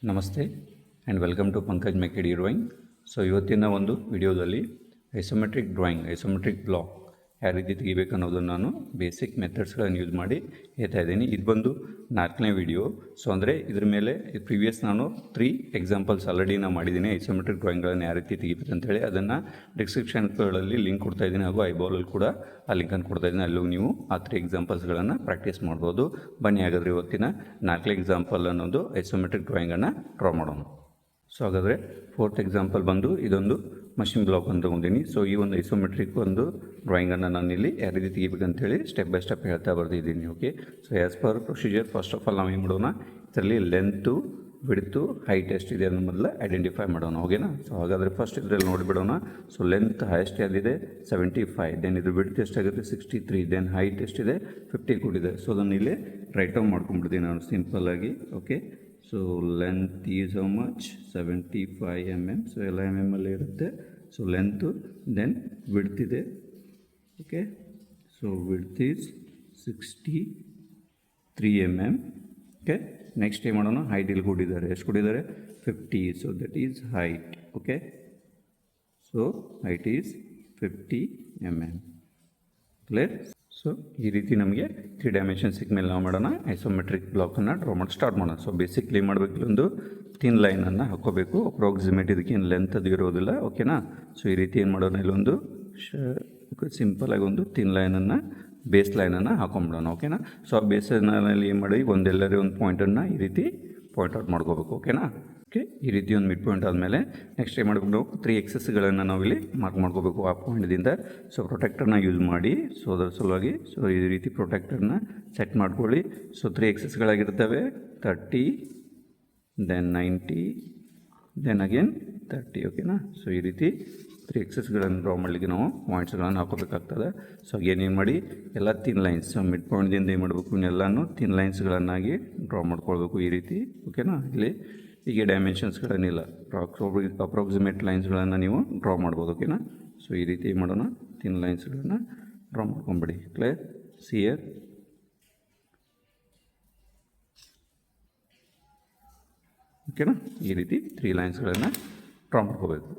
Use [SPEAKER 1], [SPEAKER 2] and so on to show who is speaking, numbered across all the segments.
[SPEAKER 1] ನಮಸ್ತೆ and welcome to Pankaj ಮೆಕೆಡಿ drawing. So ಇವತ್ತಿನ ಒಂದು ವಿಡಿಯೋದಲ್ಲಿ ಐಸೋಮೆಟ್ರಿಕ್ ಬ್ಲಾಕ್ ಯಾವ ರೀತಿ ತೆಗಿಬೇಕು ಅನ್ನೋದನ್ನು ನಾನು ಬೇಸಿಕ್ ಮೆಥಡ್ಸ್ಗಳನ್ನು ಯೂಸ್ ಮಾಡಿ ಹೇಳ್ತಾ ಇದ್ದೀನಿ. ಇದು ಬಂದು 4ನೇ ವಿಡಿಯೋ. ಸೊ ಅಂದರೆ ಇದ್ರ ಮೇಲೆ ಪ್ರೀವಿಯಸ್ ನಾನು 3 ಎಕ್ಸಾಂಪಲ್ಸ್ ಆಲ್ರೆಡಿ ನಾನು ಮಾಡಿದ್ದೀನಿ. ಐಸೋಮೆಟ್ರಿಕ್ ಡ್ರಾಯಿಂಗ್ಗಳನ್ನು ಯಾವ ರೀತಿ ತೆಗಿಬೇಕು ಅಂತೇಳಿ ಅದನ್ನು ಡಿಸ್ಕ್ರಿಪ್ಷನ್ಗಳಲ್ಲಿ ಲಿಂಕ್ ಕೊಡ್ತಾ ಇದ್ದೀನಿ, ಹಾಗೂ ಐಬಾಲಲ್ಲಿ ಕೂಡ ಆ ಲಿಂಕನ್ನು ಕೊಡ್ತಾ ಇದ್ದೀನಿ. ಅಲ್ಲೂ ನೀವು ಆ 3 ಎಕ್ಸಾಂಪಲ್ಸ್ಗಳನ್ನು ಪ್ರಾಕ್ಟೀಸ್ ಮಾಡ್ಬೋದು. ಬನ್ನಿ ಹಾಗಾದರೆ ಇವತ್ತಿನ 4ನೇ ಎಕ್ಸಾಂಪಲ್ ಅನ್ನೋದು ಐಸೋಮೆಟ್ರಿಕ್ ಡ್ರಾಯಿಂಗನ್ನು ಡ್ರಾ ಮಾಡೋಣ. ಸೊ ಹಾಗಾದರೆ 4th ಎಕ್ಸಾಂಪಲ್ ಬಂದು ಇದೊಂದು ಮಷಿನ್ ಬ್ಲಾಕ್ ಅಂತ ತೊಗೊಂಡಿನಿ. ಸೊ ಈ ಒಂದು ಐಸೋಮೆಟ್ರಿಕ್ ಒಂದು ಡ್ರಾಯಿಂಗನ್ನು ನಾನು ಇಲ್ಲಿ ಯಾವ ರೀತಿ ತೆಗಿಬೇಕಂತೇಳಿ ಸ್ಟೆಪ್ ಬೈ ಸ್ಟೆಪ್ ಹೇಳ್ತಾ ಬರ್ತಿದ್ದೀನಿ. Okay, so as per procedure first of all ನಾವು ಏನು ಮಾಡೋಣ, ಇದರಲ್ಲಿ ಲೆಂತು ಬಿಡ್ತು ಹೈಟ್ ಎಷ್ಟಿದೆ ಅನ್ನೋ ಮೊದಲು ಐಡೆಂಟಿಫೈ ಮಾಡೋಣ. ಓಕೆನಾ? ಸೊ ಹಾಗಾದರೆ ಫಸ್ಟ್ ಇದರಲ್ಲಿ ನೋಡಿಬಿಡೋಣ. ಸೊ ಲೆಂತ್ ಹೈಯೆಸ್ಟ್ ಎಲ್ಲಿದೆ 75, ದೆನ್ ಇದು ಬಿಡ್ತು ಎಷ್ಟಾಗುತ್ತೆ 63, ದೆನ್ ಹೈಟ್ ಎಷ್ಟಿದೆ 50 ಕೊಟ್ಟಿದೆ. ಸೊ ಅದನ್ನು ಇಲ್ಲಿ ರೈಟ್ ಡೌನ್ ಮಾಡ್ಕೊಂಡ್ಬಿಡ್ತೀನಿ ನಾನು ಸಿಂಪಲ್ಲಾಗಿ. Okay, so length is how much 75 mm. So ಎಲ್ಲ mm ಅಲ್ಲಿ ಇರುತ್ತೆ. ಸೊ ಲೆಂತು ದೆನ್ ವಿಡ್ತ್ ಇದೆ. Okay, so width is 63 mm. Okay, next ಏನು ಮಾಡೋಣ, ಹೈಟ್ ಇಲ್ಲಿ ಕೊಟ್ಟಿದ್ದಾರೆ, ಎಷ್ಟು ಕೊಟ್ಟಿದ್ದಾರೆ 50. So that is height. Okay, so height is 50 mm. Clear? So ಈ ರೀತಿ ನಮಗೆ 3 ಡೈಮೆನ್ಷನ್ ಸಿಕ್ಮೇಲೆ ನಾವು ಮಾಡೋಣ ಐಸೋಮೆಟ್ರಿಕ್ ಬ್ಲಾಕನ್ನು ಡ್ರಾ ಮಾಡಿ ಸ್ಟಾರ್ಟ್ ಮಾಡೋಣ. ಸೊ ಬೇಸಿಕ್ಲಿ ಏನು ಮಾಡಬೇಕು, ಇಲ್ಲೊಂದು ಥಿನ್ ಲೈನನ್ನು ಹಾಕೋಬೇಕು. ಅಪ್ರಾಕ್ಸಿಮೇಟ್ ಇದಕ್ಕೇನು ಲೆಂತ್ ಅದು ಇರೋದಿಲ್ಲ. ಓಕೆನಾ? ಸೊ ಈ ರೀತಿ ಏನು ಮಾಡೋಣ, ಇಲ್ಲೊಂದು ಸಿಂಪಲಾಗಿ ಒಂದು ಥಿನ್ ಲೈನನ್ನು ಬೇಸ್ ಲೈನನ್ನು ಹಾಕೊಂಡ್ಬಿಡೋಣ. ಓಕೆನಾ? ಸೊ ಆ ಬೇಸ್ ಲೈನಲ್ಲಿ ಏನು ಮಾಡಿ ಒಂದೆಲ್ಲರೇ ಒಂದು ಪಾಯಿಂಟನ್ನು ಈ ರೀತಿ ಪಾಯಿಂಟ್ ಔಟ್ ಮಾಡ್ಕೋಬೇಕು. ಓಕೆನಾ? ಓಕೆ, ಈ ರೀತಿ ಒಂದು ಮಿಡ್ ಪಾಯಿಂಟ್ ಆದಮೇಲೆ ನೆಕ್ಸ್ಟ್ ಏನು ಮಾಡಬೇಕು, ನಾವು 3 ಎಕ್ಸಸ್ಗಳನ್ನು ನಾವಿಲ್ಲಿ ಮಾರ್ಕ್ ಮಾಡ್ಕೋಬೇಕು ಆ ಪಾಯಿಂಟ್ದಿಂದ. ಸೊ ಪ್ರೊಟೆಕ್ಟರ್ನ ಯೂಸ್ ಮಾಡಿ, ಸೊ ಅದರ ಸಲುವಾಗಿ ಸೊ ಈ ರೀತಿ ಪ್ರೊಟೆಕ್ಟರ್ನ ಸೆಟ್ ಮಾಡ್ಕೊಳ್ಳಿ. ಸೊ 3 ಎಕ್ಸಸ್ಗಳಾಗಿರ್ತವೆ, 30, ದೆನ್ 90, ದೆನ್ ಅಗೇನ್ 30. ಓಕೆನಾ? ಸೊ ಈ ರೀತಿ 3 ಎಕ್ಸಸ್ಗಳನ್ನು ಡ್ರಾ ಮಾಡಲಿಕ್ಕೆ ನಾವು ಪಾಯಿಂಟ್ಸ್ಗಳನ್ನು ಹಾಕೋಬೇಕಾಗ್ತದೆ. ಸೊ ಏನೇನು ಮಾಡಿ ಎಲ್ಲ ಥಿನ್ ಲೈನ್ಸ್, ಸೊ ಮಿಡ್ ಪಾಯಿಂಟ್ದಿಂದ ಏನು ಮಾಡಬೇಕು, ಇನ್ನೆಲ್ಲನೂ ಥಿನ್ ಲೈನ್ಸ್ಗಳನ್ನಾಗಿ ಡ್ರಾ ಮಾಡ್ಕೊಳ್ಬೇಕು ಈ ರೀತಿ. ಓಕೆನಾ? ಇಲ್ಲಿ ಹೀಗೆ ಡೈಮೆನ್ಷನ್ಸ್ಗಳನ್ನಿಲ್ಲ, ಅಪ್ರಾಕ್ಸಿಮೇಟ್ ಲೈನ್ಸ್ಗಳನ್ನು ನೀವು ಡ್ರಾ ಮಾಡ್ಬೋದು. ಓಕೆನಾ? ಸೊ ಈ ರೀತಿ ಮಾಡೋಣ, ಥಿನ್ ಲೈನ್ಸ್ಗಳನ್ನು ಡ್ರಾ ಮಾಡ್ಕೊಂಬಿಡಿ. ಕ್ಲಿಯರ್? ಸಿಯರ್ ಓಕೆನಾ? ಈ ರೀತಿ 3 ಲೈನ್ಸ್ಗಳನ್ನು ಡ್ರಾ ಮಾಡ್ಕೋಬೇಕು.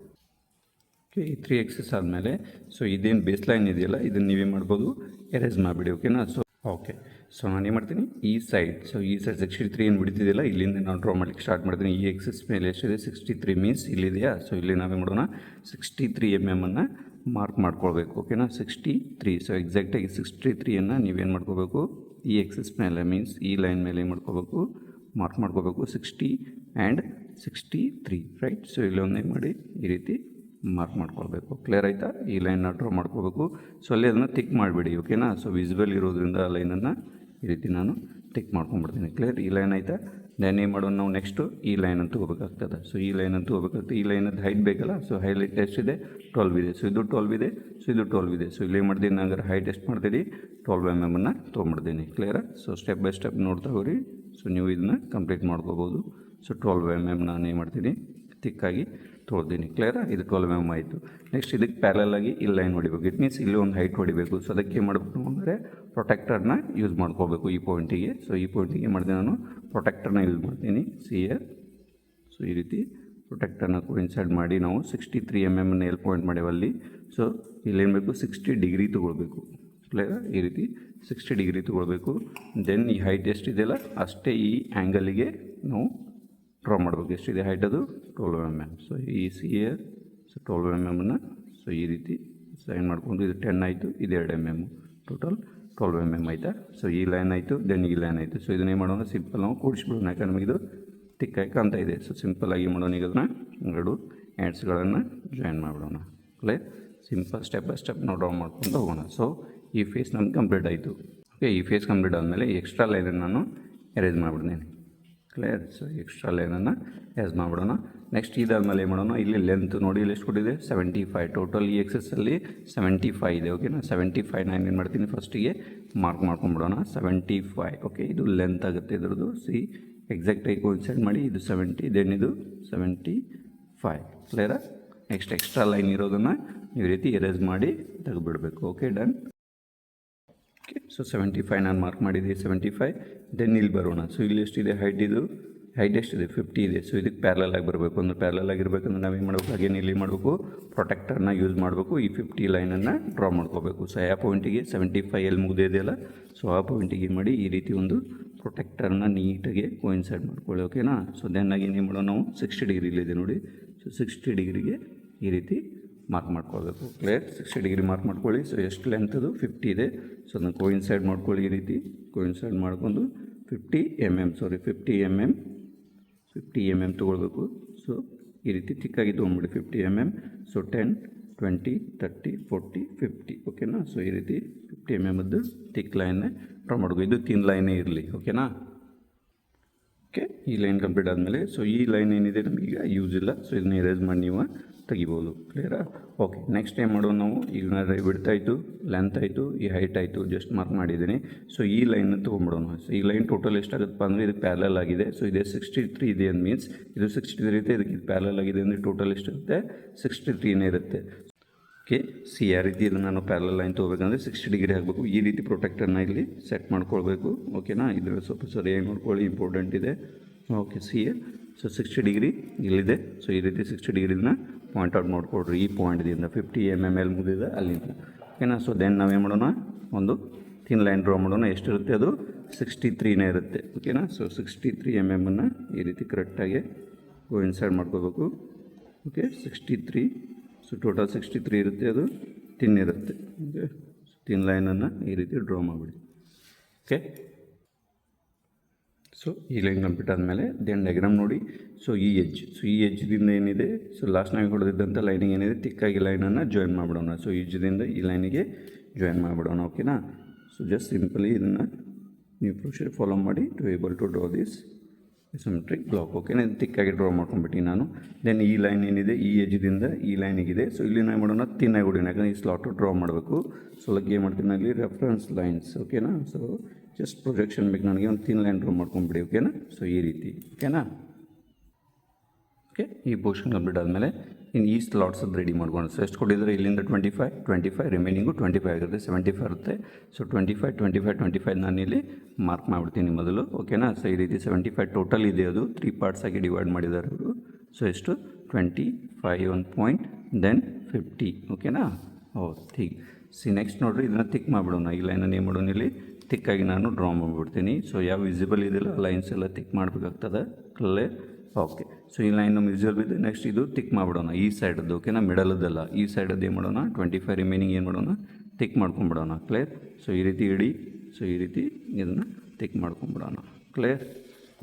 [SPEAKER 1] ಓಕೆ, ಈ 3 ಎಕ್ಸಸ್ ಆದಮೇಲೆ ಸೊ ಇದೇನು ಬೇಸ್ ಲೈನ್ ಇದೆಯಲ್ಲ, ಇದನ್ನು ನೀವೇ ಮಾಡ್ಬೋದು, ಎರೇಸ್ ಮಾಡಿಬಿಡಿ. ಓಕೆನಾ? ಸೊ ಓಕೆ, ಸೊ ನಾನು ಏನು ಮಾಡ್ತೀನಿ, ಈ ಸೈಡ್ 63 ಏನು ಬಿಡ್ತಿದೆಯಲ್ಲ, ಇಲ್ಲಿಂದ ನಾನು ಡ್ರಾ ಮಾಡಲಿಕ್ಕೆ ಸ್ಟಾರ್ಟ್ ಮಾಡ್ತೀನಿ. ಈ ಎಕ್ಸಸ್ ಮೇಲೆ ಎಷ್ಟಿದೆ 63 ಮೀನ್ಸ್ ಇಲ್ಲಿದೆಯಾ. ಸೊ ಇಲ್ಲಿ ನಾವೇ ಮಾಡೋಣ 63 mm ಅನ್ನು ಮಾರ್ಕ್ ಮಾಡ್ಕೊಳ್ಬೇಕು. ಓಕೆನಾ? 63. ಸೊ ಎಕ್ಸಾಕ್ಟಾಗಿ 63ಯನ್ನು ನೀವೇನು ಮಾಡ್ಕೋಬೇಕು, ಈ ಎಕ್ಸಸ್ ಮೇಲೆ ಮೀನ್ಸ್ ಈ ಲೈನ್ ಮೇಲೆ ಏನು ಮಾಡ್ಕೋಬೇಕು, ಮಾರ್ಕ್ ಮಾಡ್ಕೋಬೇಕು 60 ಆ್ಯಂಡ್ 63. ರೈಟ್? ಸೊ ಇಲ್ಲೊಂದು ಏನು ಮಾಡಿ ಈ ರೀತಿ ಮಾರ್ಕ್ ಮಾಡ್ಕೊಳ್ಬೇಕು. ಕ್ಲಿಯರ್ ಆಯಿತಾ? ಈ ಲೈನ್ನ ಡ್ರಾ ಮಾಡ್ಕೋಬೇಕು. ಸೊ ಅಲ್ಲಿ ಅದನ್ನು ಟಿಕ್ ಮಾಡಿಬಿಡಿ. ಓಕೆನಾ? ಸೊ ವಿಸಿಬಲ್ ಇರೋದ್ರಿಂದ ಆ ಲೈನನ್ನು ಈ ರೀತಿ ನಾನು ಟಿಕ್ ಮಾಡ್ಕೊಂಡ್ಬಿಡ್ತೀನಿ. ಕ್ಲಿಯರ್? ಈ ಲೈನ್ ಆಯಿತಾ? ದೆನ್ ಏನು ಮಾಡೋಣ, ನಾವು ನೆಕ್ಸ್ಟು ಈ ಲೈನ್ ಅಂತ ಹೋಗಬೇಕಾಗ್ತದೆ. ಸೊ ಈ ಲೈನ್ ಅಂತ ಹೋಗಬೇಕಾಗ್ತದೆ. ಈ ಲೈನದ್ದು ಹೈಟ್ ಬೇಕಲ್ಲ, ಸೊ ಹೈಟ್ ಎಷ್ಟಿದೆ 12 ಇದೆ. ಸೊ ಇದು 12 ಇದೆ, ಸೊ ಇದು 12 ಇದೆ. ಸೊ ಇಲ್ಲಿ ಏನು ಮಾಡ್ತೀನಿ, ನಂಗೆ ಹೈಟ್ ಎಷ್ಟು ಮಾಡ್ತೀನಿ 12 mm ಅನ್ನು ತೊಗೊಂಬಿಡ್ತೀನಿ. ಕ್ಲಿಯರಾ? ಸೊ ಸ್ಟೆಪ್ ಬೈ ಸ್ಟೆಪ್ ನೋಡ್ತಾ ಹೋಗ್ರಿ. ಸೊ ನೀವು ಇದನ್ನ ಕಂಪ್ಲೀಟ್ ಮಾಡ್ಕೋಬೋದು. ಸೊ 12 mm ನಾನು ಏನು ಮಾಡ್ತೀನಿ, ತಿಕ್ಕಾಗಿ ತೊಳ್ತೀನಿ. ಕ್ಲಿಯರಾ? ಇದು 12 mm ಆಯಿತು. ನೆಕ್ಸ್ಟ್ ಇದಕ್ಕೆ ಪ್ಯಾರಲಾಗಿ ಇಲ್ಲಿ ಲೈನ್ ಹೊಡಿಬೇಕು. ಇಟ್ ಮೀನ್ಸ್ ಇಲ್ಲಿ ಒಂದು ಹೈಟ್ ಹೊಡಿಬೇಕು. ಸೊ ಅದಕ್ಕೆ ಏನು ಮಾಡಬೇಕು ಅಂದರೆ ಪ್ರೊಟೆಕ್ಟರ್ನ ಯೂಸ್ ಮಾಡ್ಕೋಬೇಕು ಈ ಪಾಯಿಂಟಿಗೆ. ಸೊ ಈ ಪಾಯಿಂಟಿಗೆ ಮಾಡ್ತೀನಿ ನಾನು ಪ್ರೊಟೆಕ್ಟರ್ನ ಯೂಸ್ ಮಾಡ್ತೀನಿ. ಸಿಯರ್. ಸೊ ಈ ರೀತಿ ಪ್ರೊಟೆಕ್ಟರ್ನ ಕೋಇನ್ಸೈಡ್ ಮಾಡಿ ನಾವು 63 mm ಎಲ್ಲಿ ಪಾಯಿಂಟ್ ಮಾಡೇವಲ್ಲಿ. ಸೊ ಇಲ್ಲೇನು ಬೇಕು, 60 ಡಿಗ್ರಿ ತೊಗೊಳ್ಬೇಕು. ಕ್ಲಿಯರಾ? ಈ ರೀತಿ 60 ಡಿಗ್ರಿ ತೊಗೊಳ್ಬೇಕು. ದೆನ್ ಈ ಹೈಟ್ ಎಷ್ಟಿದೆಯಲ್ಲ ಅಷ್ಟೇ ಈ ಆ್ಯಂಗಲಿಗೆ ನಾವು ಡ್ರಾ ಮಾಡಬೇಕು. ಎಷ್ಟಿದೆ ಹೈಟ್, ಅದು 12 mm. ಸೊ ಈ ಸಿಯರ್, ಸೊ 12 mm ಅನ್ನು ಸೊ ಈ ರೀತಿ ಸೈನ್ ಮಾಡ್ಕೊಂಡು ಇದು 10 ಆಯಿತು, ಇದು 2 mm, ಟೋಟಲ್ 12 mm ಆಯಿತಾ. ಸೊ ಈ ಲೈನ್ ಆಯಿತು, ದೆನ್ ಈ ಲೈನ್ ಆಯಿತು. ಸೊ ಇದನ್ನೇ ಮಾಡೋಣ, ಸಿಂಪಲ್ ನಾವು ಕೂಡಿಸ್ಬಿಡೋಣ, ಯಾಕಂದ್ರೆ ನಮಗಿದು ತಿಕ್ಕಾಗಿ ಕಾಣ್ತಾ ಇದೆ. ಸೊ ಸಿಂಪಲ್ಲಾಗಿ ಮಾಡೋಣ. ಈಗ ಅದನ್ನು 2 ಆ್ಯಡ್ಸ್ಗಳನ್ನು ಜಾಯಿನ್ ಮಾಡಿಬಿಡೋಣ. Clear? Simple step by step ನಾವು ಡ್ರಾ ಮಾಡ್ಕೊಂಡು ಹೋಗೋಣ. ಸೊ ಈ ಫೇಸ್ ನಮ್ಗೆ ಕಂಪ್ಲೀಟ್ ಆಯಿತು. ಓಕೆ, ಈ ಫೇಸ್ ಕಂಪ್ಲೀಟ್ ಆದಮೇಲೆ ಈ ಎಕ್ಸ್ಟ್ರಾ ಲೈನನ್ನು ನಾನು ಎರೇಸ್ ಮಾಡಿಬಿಡ್ತೀನಿ. ಕ್ಲಿಯರ್? ಸೊ ಎಕ್ಸ್ಟ್ರಾ ಲೈನನ್ನು ಎರೇಸ್ ಮಾಡಿಬಿಡೋಣ. ನೆಕ್ಸ್ಟ್ ಇದಾದಮೇಲೆ ಏನು ಮಾಡೋಣ, ಇಲ್ಲಿ ಲೆಂತ್ ನೋಡಿ ಇಲ್ಲಿ ಎಷ್ಟು ಕೊಟ್ಟಿದೆ 75. ಟೋಟಲ್ ಈ ಎಕ್ಸಸ್ಸಲ್ಲಿ 75 ಇದೆ. ಓಕೆನಾ? 75 ನಾನು ಏನು ಮಾಡ್ತೀನಿ, ಫಸ್ಟಿಗೆ ಮಾರ್ಕ್ ಮಾಡ್ಕೊಂಬಿಡೋಣ 75. ಓಕೆ, ಇದು ಲೆಂತ್ ಆಗುತ್ತೆ ಇದ್ರದ್ದು. ಸಿ ಎಕ್ಸಾಕ್ಟಾಗಿ ಕೋಇನ್ಸೈಡ್ ಮಾಡಿ, ಇದು 70, ದೆನ್ ಇದು 75. ಕ್ಲಿಯರಾ? ನೆಕ್ಸ್ಟ್ ಎಕ್ಸ್ಟ್ರಾ ಲೈನ್ ಇರೋದನ್ನು ಈ ರೀತಿ ಎರೇಸ್ ಮಾಡಿ ತೆಗೆದುಬಿಡಬೇಕು. Okay, done. ಓಕೆ, ಸೊ 75 ನಾನು ಮಾರ್ಕ್ ಮಾಡಿದ್ದೆ 75. ದೆನ್ ಇಲ್ಲಿ ಬರೋಣ. ಸೊ ಇಲ್ಲಿ ಎಷ್ಟಿದೆ ಹೈಟ್, ಇದು ಹೈಟ್ ಎಷ್ಟಿದೆ 50 ಇದೆ. ಸೊ ಇದಕ್ಕೆ ಪ್ಯಾರಲಲ್ ಆಗಿ ಬರಬೇಕು. ಅಂದರೆ ಪ್ಯಾರಲಲ್ ಆಗಿರ್ಬೇಕಂದ್ರೆ ನಾವೇನು ಮಾಡಬೇಕು, ಅಗೇನ್ ಇಲ್ಲಿ ಮಾಡಬೇಕು, ಪ್ರೊಟೆಕ್ಟರ್ನ ಯೂಸ್ ಮಾಡಬೇಕು. ಈ 50 ಲೈನನ್ನು ಡ್ರಾ ಮಾಡ್ಕೋಬೇಕು. ಸೊ ಆ ಪಾಯಿಂಟಿಗೆ 75 ಎಲ್ಲಿ ಮುಗಿದಿದೆಯಲ್ಲ, ಸೊ ಆ ಪಾಯಿಂಟಿಗೆ ಮಾಡಿ ಈ ರೀತಿ ಒಂದು ಪ್ರೊಟೆಕ್ಟರ್ನ ನೀಟಾಗಿ ಕೋಯಿನ್ಸೈಡ್ ಮಾಡ್ಕೊಳ್ಳಿ. ಓಕೆನಾ. ಸೊ ದೆನ್ ಆಗಿ ಏನು ಮಾಡೋಣ ನಾವು 60 ಡಿಗ್ರಿ ಇಲ್ಲಿದೆ ನೋಡಿ. ಸೊ 60 ಡಿಗ್ರಿಗೆ ಈ ರೀತಿ ಮಾರ್ಕ್ ಮಾಡ್ಕೊಳ್ಬೇಕು. ಕ್ಲಿಯರ್. 60 ಡಿಗ್ರಿ ಮಾರ್ಕ್ ಮಾಡ್ಕೊಳ್ಳಿ. ಸೊ ಎಷ್ಟು ಲೆಂತ್ ಅದು 50 ಇದೆ. ಸೊ ಅದನ್ನು ಕೋಯಿನ್ಸೈಡ್ ಮಾಡ್ಕೊಳ್ಳಿ. ಈ ರೀತಿ ಕೋಯಿನ್ಸೈಡ್ ಮಾಡ್ಕೊಂಡು 50 mm ತೊಗೊಳ್ಬೇಕು. ಸೊ ಈ ರೀತಿ ತಿಕ್ಕಾಗಿ ತೊಗೊಂಡ್ಬಿಡಿ 50 mm. ಸೊ 10, 20, 30, 40, 50. ಓಕೆನಾ. ಸೊ ಈ ರೀತಿ 50 mm ತಿಕ್ ಲೈನ್ನೇ ಡ್ರಾ ಮಾಡಬೇಕು. ಇದು ತಿನ್ ಲೈನೇ ಇರಲಿ. ಓಕೆನಾ. ಓಕೆ, ಈ ಲೈನ್ ಕಂಪ್ಲೀಟ್ ಆದಮೇಲೆ ಸೊ ಈ ಲೈನ್ ಏನಿದೆ ನಮಗೀಗ ಯೂಸ್ ಇಲ್ಲ. ಸೊ ಇದನ್ನ ಎರೇಸ್ ಮಾಡಿ ನೀವು ತೆಗಿಬೋದು. ಕ್ಲಿಯರಾ. ಓಕೆ, ನೆಕ್ಸ್ಟ್ ಏನು ಮಾಡೋದು ನಾವು, ಈಗ ವಿಡ್ತ್ ಆಯಿತು, ಲೆಂತ್ ಆಯಿತು, ಈ ಹೈಟ್ ಆಯಿತು, ಜಸ್ಟ್ ಮಾರ್ಕ್ ಮಾಡಿದ್ದೀನಿ. ಸೊ ಈ ಲೈನ್ ತೊಗೊಂಡ್ಬಿಡೋಣ. ಸೊ ಈ ಲೈನ್ ಟೋಟಲ್ ಎಷ್ಟಾಗುತ್ತಪ್ಪ ಅಂದರೆ ಇದಕ್ಕೆ ಪ್ಯಾರಲಲ್ ಆಗಿದೆ. ಸೊ ಇದೇ 63 ಇದೆ ಅಂತ ಮೀನ್ಸ್ ಇದು 63 ಇರುತ್ತೆ, ಇದಕ್ಕೆ ಇದು ಪ್ಯಾರಲಲ್ ಆಗಿದೆ ಅಂದರೆ ಟೋಟಲ್ ಎಷ್ಟಿರುತ್ತೆ 63ನೇ ಇರುತ್ತೆ. ಓಕೆ, ಸಿ ಆ ರೀತಿ ಇದನ್ನು ನಾನು ಪ್ಯಾರಲಲ್ ಲೈನ್ ತೊಗೋಬೇಕಂದ್ರೆ 60 ಡಿಗ್ರಿ ಆಗಬೇಕು. ಈ ರೀತಿ ಪ್ರೊಟೆಕ್ಟರ್ನ ಇಲ್ಲಿ ಸೆಟ್ ಮಾಡ್ಕೊಳ್ಬೇಕು. ಓಕೆನಾ. ಇದ್ರ ಸ್ವಲ್ಪ ಸರಿಯಾಗಿ ನೋಡ್ಕೊಳ್ಳಿ, ಇಂಪಾರ್ಟೆಂಟ್ ಇದೆ. Okay, C A. So 60 degree ಇಲ್ಲಿದೆ. ಸೊ ಈ ರೀತಿ 60 ಡಿಗ್ರಿನ ಪಾಯಿಂಟ್ ಔಟ್ ಮಾಡಿಕೊಡ್ರಿ. ಈ ಪಾಯಿಂಟ್ದಿಂದ 50 mm ಮುಗಿದಿದೆ ಅಲ್ಲಿಂದ. ಓಕೆನಾ. ಸೊ ದೆನ್ ನಾವೇನು ಮಾಡೋಣ, ಒಂದು ಥಿನ್ ಲೈನ್ ಡ್ರಾ ಮಾಡೋಣ. ಎಷ್ಟಿರುತ್ತೆ ಅದು 63ನೇ ಇರುತ್ತೆ. ಓಕೆನಾ. ಸೊ 63 mm ಈ ರೀತಿ ಕರೆಕ್ಟಾಗಿ ಇನ್ಸೈಡ್ ಮಾಡ್ಕೋಬೇಕು. ಓಕೆ, 63. ಸೊ ಟೋಟಲ್ 63 ಇರುತ್ತೆ, ಅದು ಥಿನ್ ಇರುತ್ತೆ. ಓಕೆ, ಥಿನ್ ಲೈನನ್ನು ಈ ರೀತಿ ಡ್ರಾ ಮಾಡಿಬಿಡಿ. ಓಕೆ, ಸೊ ಈ ಲೈನ್ ಕಂಪ್ಲೀಟ್ ಆದಮೇಲೆ ದೆನ್ ಡಯಾಗ್ರಾಮ್ ನೋಡಿ. ಸೊ ಈ ಎಜ್ದಿಂದ ಏನಿದೆ, ಸೊ ಲಾಸ್ಟ್ ನಾವು ಹೊಡೆದಿದ್ದಂಥ ಲೈನಿಗೆ ಏನಿದೆ ತಿಕ್ಕಾಗಿ ಲೈನನ್ನು ಜಾಯಿನ್ ಮಾಡಿಬಿಡೋಣ. ಸೊ ಎಜ್ಜಿಂದ ಈ ಲೈನಿಗೆ ಜಾಯಿನ್ ಮಾಡಿಬಿಡೋಣ. ಓಕೆನಾ. ಸೊ ಜಸ್ಟ್ ಸಿಂಪಲಿ ಇದನ್ನು ನೀವು ಪ್ರೊಸೀಜರ್ ಫಾಲೋ ಮಾಡಿ to able to draw this symmetric block. ಓಕೆನಾ. ತಿಕ್ಕಾಗಿ ಡ್ರಾ ಮಾಡ್ಕೊಂಡ್ಬಿಟ್ಟು ನಾನು ದೆನ್ ಈ ಲೈನ್ ಏನಿದೆ ಈ ಎಜ್ಜಿಂದ ಈ ಲೈನಿಗಿದೆ. ಸೊ ಇಲ್ಲಿ ನಾವು ಮಾಡೋಣ ತಿನ್ನಾಗಿ ಹೊಡಿಯೋಣ, ಯಾಕಂದರೆ ಈ ಸ್ಲಾಟು ಡ್ರಾ ಮಾಡಬೇಕು. ಸೊ ಲೈಕ್ ಏನು ಮಾಡ್ತೀನಿ ಅಲ್ಲಿ ರೆಫರೆನ್ಸ್ ಲೈನ್ಸ್. ಓಕೆನಾ. ಸೊ ಜಸ್ಟ್ ಪ್ರೊಜೆಕ್ಷನ್ ಬೇಕು ನನಗೆ, ಒಂದು ಥಿನ್ ಲೈನ್ ಡ್ರಾ ಮಾಡ್ಕೊಂಡ್ಬಿಡಿ. ಓಕೆನಾ. ಸೊ ಈ ರೀತಿ. ಓಕೆನಾ. ಓಕೆ, ಈ ಪೋರ್ಷನ್ ಕಂಪ್ಲೀಟ್ ಆದಮೇಲೆ ಇನ್ನು ಈ ಸ್ಲಾಟ್ಸ್ ಅದು ರೆಡಿ ಮಾಡ್ಕೊಂಡು. ಸೊ ಎಷ್ಟು ಕೊಟ್ಟಿದ್ರೆ ಇಲ್ಲಿಂದ 25 ರಿಮೈನಿಂಗು 25 ಆಗಿರುತ್ತೆ, 75 ಇರುತ್ತೆ. ಸೊ 25 ನಾನು ಇಲ್ಲಿ ಮಾರ್ಕ್ ಮಾಡಿಬಿಡ್ತೀನಿ ಮೊದಲು. ಓಕೆನಾ. ಸೊ ಈ ರೀತಿ 75 ಟೋಟಲ್ ಇದೆ, ಅದು 3 ಪಾರ್ಟ್ಸ್ ಆಗಿ ಡಿವೈಡ್ ಮಾಡಿದ್ದಾರೆ ಅವರು. ಸೊ ಎಷ್ಟು 25 1 ಪಾಯಿಂಟ್ ದೆನ್ 50. ಓಕೆನಾ. ಥಿಕ್. ಸಿ ನೆಕ್ಸ್ಟ್ ನೋಡಿರಿ, ಇದನ್ನು ತಿಕ್ ಮಾಡಿಬಿಡೋಣ. ಈ ಲೈನನ್ನು ಏನು ಮಾಡೋಣ, ಇಲ್ಲಿ ತಿಕ್ಕಾಗಿ ನಾನು ಡ್ರಾ ಮಾಡಿಬಿಡ್ತೀನಿ. ಸೊ ಯಾವ ವಿಸಿಬಲ್ ಇದೆಯಲ್ಲ ಲೈನ್ಸ್ ಎಲ್ಲ ತಿಕ್ ಮಾಡಬೇಕಾಗ್ತದೆ. ಕ್ಲಿಯರ್. ಓಕೆ, ಸೊ ಈ ಲೈನ್ ನಮ್ಮ ವಿಸಿಬಲ್ ಇದೆ. ನೆಕ್ಸ್ಟ್ ಇದು ತಿಕ್ ಮಾಡಿಬಿಡೋಣ ಈ ಸೈಡದ್ದು. ಓಕೆನಾ. ಮಿಡಲದ್ದಲ್ಲ, ಈ ಸೈಡದ್ದು ಏನು ಮಾಡೋಣ 25 ರಿಮೈನಿಂಗ್ ಏನು ಮಾಡೋಣ ತಿಕ್ ಮಾಡ್ಕೊಂಬಿಡೋಣ. ಕ್ಲಿಯರ್. ಸೊ ಈ ರೀತಿ ಇಡಿ. ಸೊ ಈ ರೀತಿ ಇದನ್ನು ತಿಕ್ ಮಾಡ್ಕೊಂಬಿಡೋಣ. ಕ್ಲಿಯರ್.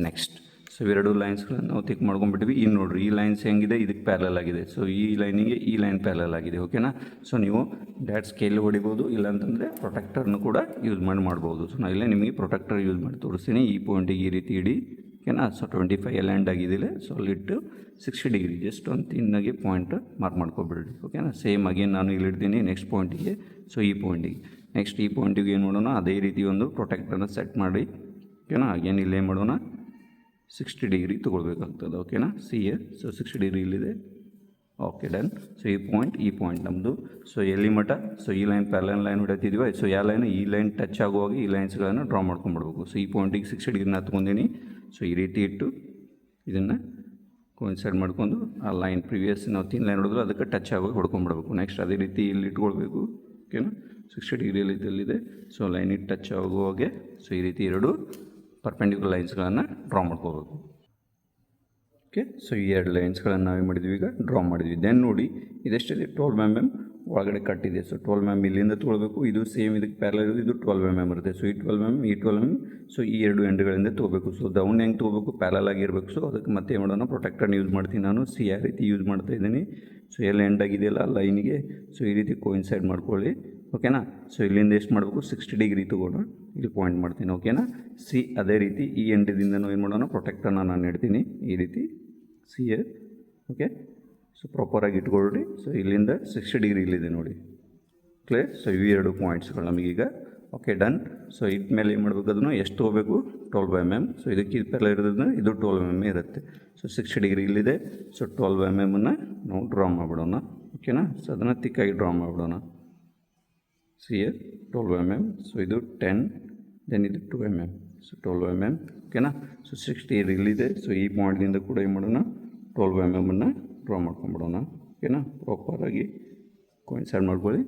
[SPEAKER 1] ನೆಕ್ಸ್ಟ್ ಸೊ ಇವೆರಡು ಲೈನ್ಸ್ಗಳನ್ನು ನಾವು ತಿಕ್ ಮಾಡ್ಕೊಂಡ್ಬಿಟ್ವಿ. ಇನ್ನು ನೋಡಿರಿ ಈ ಲೈನ್ಸ್ ಹೆಂಗಿದೆ, ಇದಕ್ಕೆ ಪ್ಯಾರಲಲ್ ಆಗಿದೆ. ಸೊ ಈ ಲೈನಿಗೆ ಈ ಲೈನ್ ಪ್ಯಾರಲಲ್ ಆಗಿದೆ. ಓಕೆನಾ. ಸೊ ನೀವು ಡ್ಯಾಟ್ ಸ್ಕೇಲ್ ಹೊಡಿಬೋದು, ಇಲ್ಲಾಂತಂದರೆ ಪ್ರೊಟೆಕ್ಟರ್ನು ಕೂಡ ಯೂಸ್ ಮಾಡ್ಬೋದು. ಸೊ ನಾನು ಇಲ್ಲೇ ನಿಮಗೆ ಪ್ರೊಟೆಕ್ಟರ್ ಯೂಸ್ ಮಾಡಿ ತೋರಿಸ್ತೀನಿ. ಈ ಪಾಯಿಂಟಿಗೆ ಈ ರೀತಿ ಇಡಿ. ಓಕೆನಾ. ಸೊ 25 ಲ್ಯಾಂಡ್ ಆಗಿದ್ದಿಲ್ಲ. ಸೊ ಅಲ್ಲಿಟ್ಟು 60 ಡಿಗ್ರಿ ಜಸ್ಟ್ ಒಂದು ತಿನ್ನಾಗಿ ಪಾಯಿಂಟ್ ಮಾರ್ಕ್ ಮಾಡ್ಕೊಬಿಡ್ರಿ. ಓಕೆನಾ. ಸೇಮ್ ಅಗೇನ್ ನಾನು ಇಲ್ಲಿ ಇಡ್ತೀನಿ ನೆಕ್ಸ್ಟ್ ಪಾಯಿಂಟಿಗೆ. ಸೊ ಈ ಪಾಯಿಂಟಿಗೆ ನೆಕ್ಸ್ಟ್ ಈ ಪಾಯಿಂಟಿಗೆ ಏನು ಮಾಡೋಣ, ಅದೇ ರೀತಿ ಒಂದು ಪ್ರೊಟೆಕ್ಟರ್ನ ಸೆಟ್ ಮಾಡಿ. ಓಕೆನಾ. ಅಗೇನ್ ಇಲ್ಲಿ ಏನು ಮಾಡೋಣ 60 ಡಿಗ್ರಿ ತೊಗೊಳ್ಬೇಕಾಗ್ತದೆ. ಓಕೆನಾ. C A. ಸೊ 60 ಡಿಗ್ರಿ ಇಲ್ಲಿದೆ. Okay, done. ಸೊ ಈ ಪಾಯಿಂಟ್ ನಮ್ಮದು. ಸೊ ಎಲ್ಲಿ ಮಟ್ಟ, ಸೊ ಈ ಲೈನ್ ಪ್ಯಾರಲಲ್ ಲೈನ್ ಹೊಡಿತಿದ್ವಿ. ಸೊ ಯಾವ ಲೈನ್ ಈ ಲೈನ್ ಟಚ್ ಆಗುವಾಗ ಈ ಲೈನ್ಸ್ಗಳನ್ನು ಡ್ರಾ ಮಾಡ್ಕೊಂಡ್ಬಿಡ್ಬೇಕು. ಸೊ ಈ ಪಾಯಿಂಟಿಗೆ 60 ಡಿಗ್ರಿನ ತೊಗೊಂಡಿನಿ. ಸೊ ಈ ರೀತಿ ಇಟ್ಟು ಇದನ್ನು ಕೋಯಿನ್ಸೈಡ್ ಮಾಡ್ಕೊಂಡು ಆ ಲೈನ್ ಪ್ರಿವಿಯಸ್ ನಾವು ಥಿನ್ ಲೈನ್ ಹೊಡೆದ್ರು ಅದಕ್ಕೆ ಟಚ್ ಆಗೋಗಿ ಹೊಡ್ಕೊಂಡ್ಬಿಡ್ಬೇಕು. ನೆಕ್ಸ್ಟ್ ಅದೇ ರೀತಿ ಇಲ್ಲಿ ಇಟ್ಕೊಳ್ಬೇಕು. ಓಕೆನಾ. 60 ಡಿಗ್ರಿಯಲ್ಲಿ ಇದಲ್ಲಿದೆ. ಸೊ ಲೈನಿಗೆ ಟಚ್ ಆಗುವಾಗೆ ಸೊ ಈ ರೀತಿ ಎರಡು ಪರ್ಪೆಂಡಿಕ್ಯುಲರ್ ಲೈನ್ಸ್ಗಳನ್ನು ಡ್ರಾ ಮಾಡ್ಕೋಬೇಕು. ಓಕೆ, ಸೊ ಈ ಎರಡು ಲೈನ್ಸ್ಗಳನ್ನು ನಾವೇ ಮಾಡಿದ್ವಿ, ಈಗ ಡ್ರಾ ಮಾಡಿದ್ವಿ. ದೆನ್ ನೋಡಿ ಇದೆಷ್ಟಿದೆ 12 mm ಒಳಗಡೆ ಕಟ್ಟಿದೆ. ಸೊ 12 mm ಇಲ್ಲಿಂದ ತೊಗೊಳ್ಬೇಕು. ಇದು ಸೇಮ್ ಇದಕ್ಕೆ ಪ್ಯಾರಲಲ್ ಇರೋದು, ಇದು 12 mm ಇರುತ್ತೆ. ಸೊ ಈ 12 mm ಈ 12 mm ಸೊ ಈ ಎರಡು ಎಂಡ್ಗಳಿಂದ ತೊಗೋಬೇಕು. ಸೊ ಡೌನ್ ಹೆಂಗೆ ತೊಗೋಬೇಕು, ಪ್ಯಾರಲಲ್ ಆಗಿರಬೇಕು. ಸೊ ಅದಕ್ಕೆ ಮತ್ತೆ ಮಾಡೋಣ, ಪ್ರೊಟೆಕ್ಟರ್ನ ಯೂಸ್ ಮಾಡ್ತೀನಿ ನಾನು. ಸಿ ಆ ರೀತಿ ಯೂಸ್ ಮಾಡ್ತಾ ಇದ್ದೀನಿ. ಸೊ ಎಲ್ಲ ಎಂಡ್ ಆಗಿದೆಯಲ್ಲ ಲೈನಿಗೆ ಸೊ ಈ ರೀತಿ ಕೋಯಿನ್ಸೈಡ್ ಮಾಡ್ಕೊಳ್ಳಿ. ಓಕೆನಾ. ಸೊ ಇಲ್ಲಿಂದ ಎಷ್ಟು ಮಾಡಬೇಕು 60 ಡಿಗ್ರಿ ತೊಗೊಂಡು ಇಲ್ಲಿ ಪಾಯಿಂಟ್ ಮಾಡ್ತೀನಿ. ಓಕೆನಾ. ಸಿ ಅದೇ ರೀತಿ ಈ ಎಂಡದಿಂದ ನಾವು ಏನು ಮಾಡೋಣ, ಪ್ರೊಟೆಕ್ಟರ್ನ ನಾನು ಇಡ್ತೀನಿ ಈ ರೀತಿ ಸಿ ಎ. ಓಕೆ, ಸೊ ಪ್ರಾಪರಾಗಿ ಇಟ್ಕೊಳ್ರಿ. ಸೊ ಇಲ್ಲಿಂದ 60 ಡಿಗ್ರಿ ಇಲ್ಲಿದೆ ನೋಡಿ. ಕ್ಲಿಯರ್. ಸೊ ಇವು ಎರಡು ಪಾಯಿಂಟ್ಸ್ಗಳು ನಮಗೀಗ. Okay, done. ಸೊ ಇಟ್ಮೇಲೆ ಏನು ಮಾಡಬೇಕು, ಅದನ್ನು ಎಷ್ಟು ತೊಗೋಬೇಕು 12 mm. ಸೊ ಇದಕ್ಕೆ ಇದು ಪೆಲ್ಲ ಇರೋದನ್ನ ಇದು 12 mm ಇರುತ್ತೆ. ಸೊ 60 ಡಿಗ್ರಿ ಇಲ್ಲಿದೆ. ಸೊ 12 mm ನಾವು ಡ್ರಾ ಮಾಡಿಬಿಡೋಣ. ಓಕೆನಾ. ಸೊ ಅದನ್ನು ತಿಕ್ಕಾಗಿ ಡ್ರಾ ಮಾಡಿಬಿಡೋಣ. C A 12 mm. ಸೊ ಇದು 10, ದೆನ್ ಇದು 2 mm. ಸೊ 12 mm ಓಕೆನಾ. ಸೊ 60 ಇಲ್ಲಿದೆ. ಸೊ ಈ ಪಾಯಿಂಟ್ದಿಂದ ಕೂಡ ಏನು ಮಾಡೋಣ 12 mm ಡ್ರಾ ಮಾಡ್ಕೊಂಬಿಡೋಣ ಓಕೆನಾ. ಪ್ರಾಪರಾಗಿ ಕೋಯಿನ್ಸೈಡ್ ಮಾಡ್ಕೊಳ್ಳಿ.